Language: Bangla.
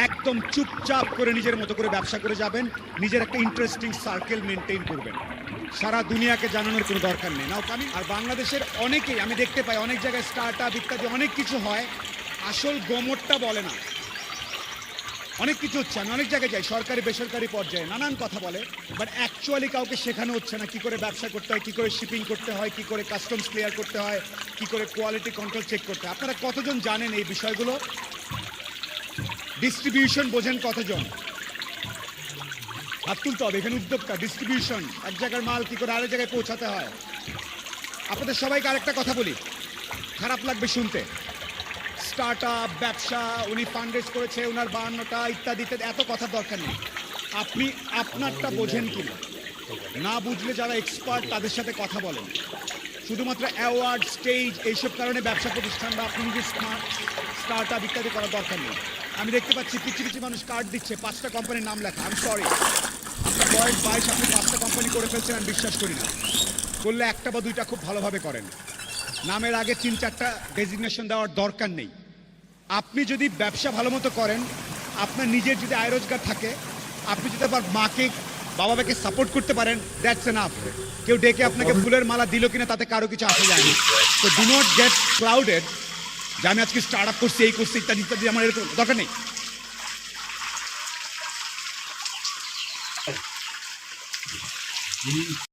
একদম চুপচাপ করে নিজের মতো করে ব্যবসা করে যাবেন, নিজের একটা ইন্টারেস্টিং সার্কেল মেনটেন করবেন, সারা দুনিয়াকে জানানোর কোনো দরকার নেই। নাও আমি আর বাংলাদেশের অনেকেই আমি দেখতে পাই অনেক জায়গায় স্টার্ট আপ ইত্যাদি অনেক কিছু হয়, আসল গোমরটা বলে না। অনেক কিছু হচ্ছে, আমি অনেক জায়গায় যাই, সরকারি বেসরকারি পর্যায়ে নানান কথা বলে, বাট অ্যাকচুয়ালি কাউকে শেখানো হচ্ছে না কি করে ব্যবসা করতে হয়, কি করে শিপিং করতে হয়, কি করে কাস্টমস ক্লিয়ার করতে হয়, কি করে কোয়ালিটি কন্ট্রোল চেক করতে হয়। আপনারা কতজন জানেন এই বিষয়গুলো? ডিস্ট্রিবিউশন বোঝেন কতজন? হাত তুলতে হবে। এখানে উদ্যোক্তা, ডিস্ট্রিবিউশন, এক জায়গার মাল কি করে আরেক জায়গায় পৌঁছাতে হয়। আপনাদের সবাইকে আরেকটা কথা বলি, খারাপ লাগবে শুনতে, স্টার্ট আপ ব্যবসা, উনি ফান্ড রেজ করেছে, ওনার 52টা ইত্যাদি ইত্যাদি, এত কথার দরকার নেই। আপনি আপনারটা বোঝেন কিনা, না বুঝলে যারা এক্সপার্ট তাদের সাথে কথা বলেন। শুধুমাত্র অ্যাওয়ার্ড, স্টেজ এইসব কারণে ব্যবসা প্রতিষ্ঠান বা আপনি নিজের স্টার্ট আপ ইত্যাদি করার দরকার নেই। আমি দেখতে পাচ্ছি কিছু কিছু মানুষ কার্ড দিচ্ছে 5টা কোম্পানির নাম লেখা। আমি সরি, আপনার বয়স 22, আপনি 5টা কোম্পানি করে ফেলছেন, আমি বিশ্বাস করি না। করলে একটা বা দুইটা খুব ভালোভাবে করেন, নামের আগে 3-4টা ডেজিগনেশন দেওয়ার দরকার নেই। আপনি যদি ব্যবসা ভালো মতো করেন, আপনার নিজের যদি আয় রোজগার থাকে, আপনি যদি আবার মাকে বাবাকে সাপোর্ট করতে পারেন, দ্যাটস এনাফ। কেউ ডেকে আপনাকে ফুলের মালা দিল কিনা তাতে কারো কিছু আসে যায়নি। তো ডু নট গেট ক্লাউডেড যে আমি আজকে স্টার্ট আপ করছি, এই করছি ইত্যাদি ইত্যাদি, আমার এরকম দরকার নেই।